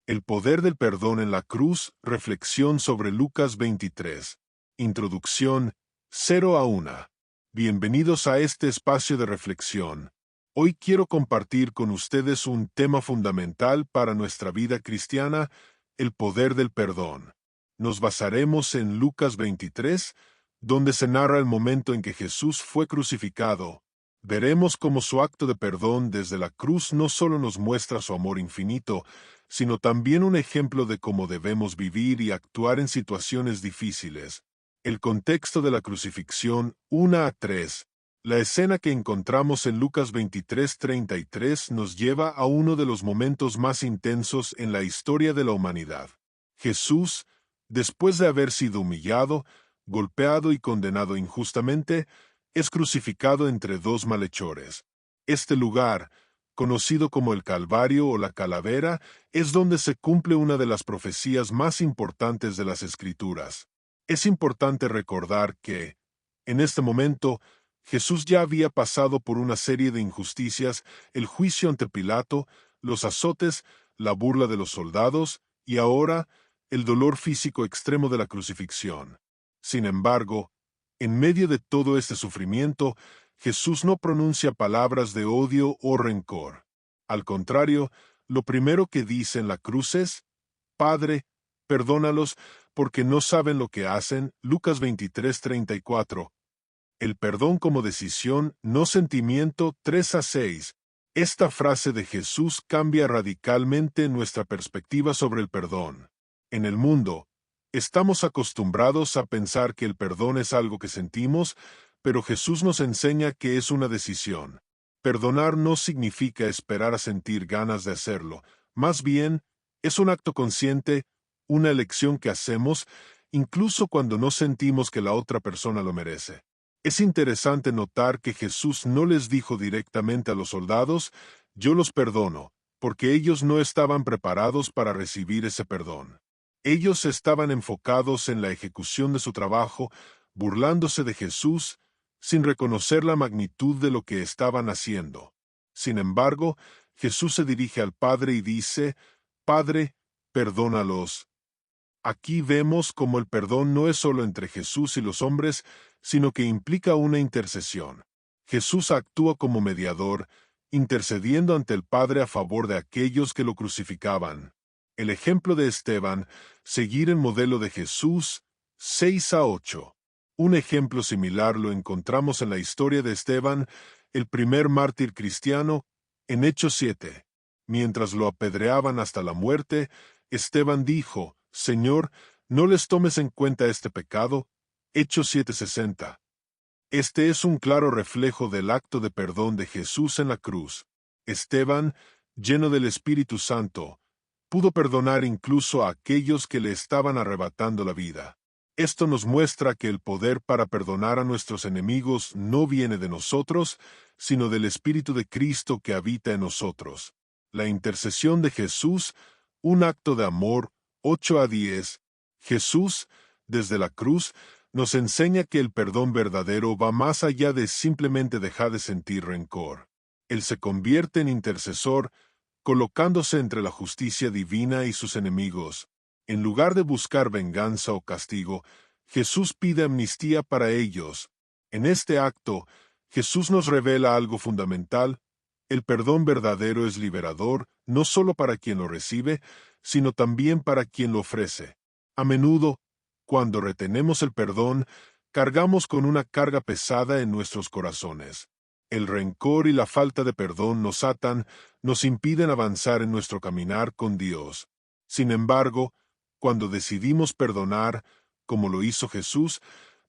El poder del perdón en la cruz, reflexión sobre Lucas 23. Introducción, 0 a 1. Bienvenidos a este espacio de reflexión. Hoy quiero compartir con ustedes un tema fundamental para nuestra vida cristiana, el poder del perdón. Nos basaremos en Lucas 23, donde se narra el momento en que Jesús fue crucificado. Veremos cómo su acto de perdón desde la cruz no solo nos muestra su amor infinito, sino también un ejemplo de cómo debemos vivir y actuar en situaciones difíciles. El contexto de la crucifixión, 1 a 3. La escena que encontramos en Lucas 23:33 nos lleva a uno de los momentos más intensos en la historia de la humanidad. Jesús, después de haber sido humillado, golpeado y condenado injustamente, es crucificado entre dos malhechores. Este lugar, conocido como el Calvario o la Calavera, es donde se cumple una de las profecías más importantes de las Escrituras. Es importante recordar que, en este momento, Jesús ya había pasado por una serie de injusticias, el juicio ante Pilato, los azotes, la burla de los soldados, y ahora, el dolor físico extremo de la crucifixión. Sin embargo, en medio de todo este sufrimiento, Jesús no pronuncia palabras de odio o rencor. Al contrario, lo primero que dice en la cruz es: Padre, perdónalos, porque no saben lo que hacen. Lucas 23:34. El perdón como decisión, no sentimiento. 3 a 6. Esta frase de Jesús cambia radicalmente nuestra perspectiva sobre el perdón. En el mundo, estamos acostumbrados a pensar que el perdón es algo que sentimos, pero Jesús nos enseña que es una decisión. Perdonar no significa esperar a sentir ganas de hacerlo, más bien, es un acto consciente, una elección que hacemos, incluso cuando no sentimos que la otra persona lo merece. Es interesante notar que Jesús no les dijo directamente a los soldados: yo los perdono, porque ellos no estaban preparados para recibir ese perdón. Ellos estaban enfocados en la ejecución de su trabajo, burlándose de Jesús, sin reconocer la magnitud de lo que estaban haciendo. Sin embargo, Jesús se dirige al Padre y dice: Padre, perdónalos. Aquí vemos cómo el perdón no es solo entre Jesús y los hombres, sino que implica una intercesión. Jesús actúa como mediador, intercediendo ante el Padre a favor de aquellos que lo crucificaban. El ejemplo de Esteban, seguir el modelo de Jesús, 6 a 8. Un ejemplo similar lo encontramos en la historia de Esteban, el primer mártir cristiano, en Hechos 7. Mientras lo apedreaban hasta la muerte, Esteban dijo: Señor, no les tomes en cuenta este pecado. Hechos 7:60. Este es un claro reflejo del acto de perdón de Jesús en la cruz. Esteban, lleno del Espíritu Santo, pudo perdonar incluso a aquellos que le estaban arrebatando la vida. Esto nos muestra que el poder para perdonar a nuestros enemigos no viene de nosotros, sino del Espíritu de Cristo que habita en nosotros. La intercesión de Jesús, un acto de amor. 8 a 10. Jesús, desde la cruz, nos enseña que el perdón verdadero va más allá de simplemente dejar de sentir rencor. Él se convierte en intercesor, colocándose entre la justicia divina y sus enemigos. En lugar de buscar venganza o castigo, Jesús pide amnistía para ellos. En este acto, Jesús nos revela algo fundamental: el perdón verdadero es liberador, no solo para quien lo recibe, sino también para quien lo ofrece. A menudo, cuando retenemos el perdón, cargamos con una carga pesada en nuestros corazones. El rencor y la falta de perdón nos atan, nos impiden avanzar en nuestro caminar con Dios. Sin embargo, cuando decidimos perdonar, como lo hizo Jesús,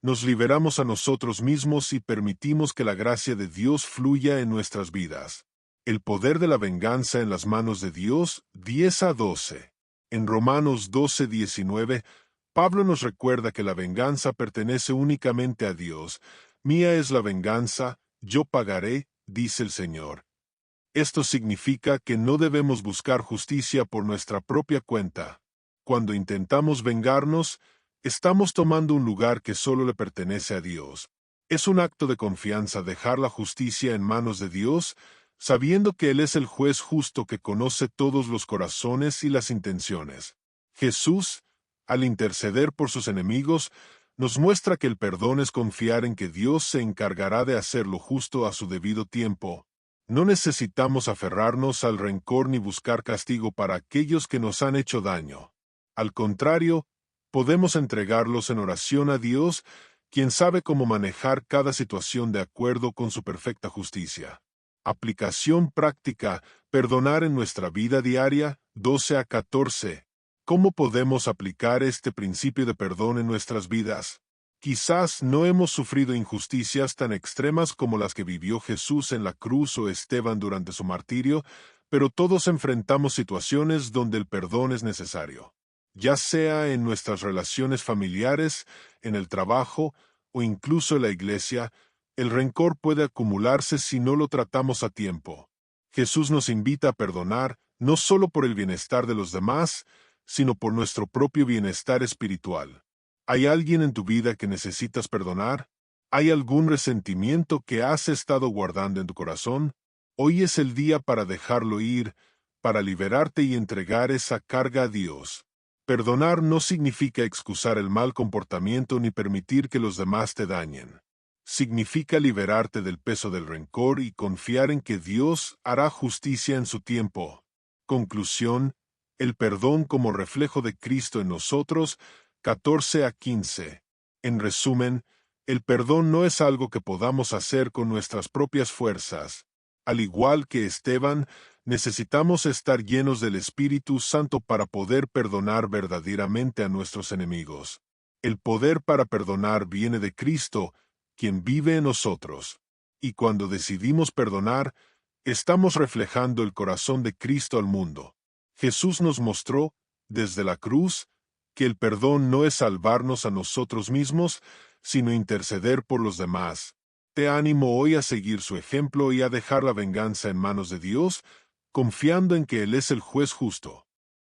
nos liberamos a nosotros mismos y permitimos que la gracia de Dios fluya en nuestras vidas. El poder de la venganza en las manos de Dios, 10 a 12. En Romanos 12:19, Pablo nos recuerda que la venganza pertenece únicamente a Dios. Mía es la venganza, yo pagaré, dice el Señor. Esto significa que no debemos buscar justicia por nuestra propia cuenta. Cuando intentamos vengarnos, estamos tomando un lugar que solo le pertenece a Dios. Es un acto de confianza dejar la justicia en manos de Dios, sabiendo que Él es el juez justo que conoce todos los corazones y las intenciones. Jesús, al interceder por sus enemigos, nos muestra que el perdón es confiar en que Dios se encargará de hacer lo justo a su debido tiempo. No necesitamos aferrarnos al rencor ni buscar castigo para aquellos que nos han hecho daño. Al contrario, podemos entregarlos en oración a Dios, quien sabe cómo manejar cada situación de acuerdo con su perfecta justicia. Aplicación práctica: perdonar en nuestra vida diaria, 12 a 14. ¿Cómo podemos aplicar este principio de perdón en nuestras vidas? Quizás no hemos sufrido injusticias tan extremas como las que vivió Jesús en la cruz o Esteban durante su martirio, pero todos enfrentamos situaciones donde el perdón es necesario. Ya sea en nuestras relaciones familiares, en el trabajo o incluso en la iglesia, el rencor puede acumularse si no lo tratamos a tiempo. Jesús nos invita a perdonar no solo por el bienestar de los demás, sino por nuestro propio bienestar espiritual. ¿Hay alguien en tu vida que necesitas perdonar? ¿Hay algún resentimiento que has estado guardando en tu corazón? Hoy es el día para dejarlo ir, para liberarte y entregar esa carga a Dios. Perdonar no significa excusar el mal comportamiento ni permitir que los demás te dañen. Significa liberarte del peso del rencor y confiar en que Dios hará justicia en su tiempo. Conclusión: el perdón como reflejo de Cristo en nosotros, 14 a 15. En resumen, el perdón no es algo que podamos hacer con nuestras propias fuerzas. Al igual que Esteban, necesitamos estar llenos del Espíritu Santo para poder perdonar verdaderamente a nuestros enemigos. El poder para perdonar viene de Cristo, quien vive en nosotros. Y cuando decidimos perdonar, estamos reflejando el corazón de Cristo al mundo. Jesús nos mostró, desde la cruz, que el perdón no es salvarnos a nosotros mismos, sino interceder por los demás. Te animo hoy a seguir su ejemplo y a dejar la venganza en manos de Dios, confiando en que Él es el juez justo.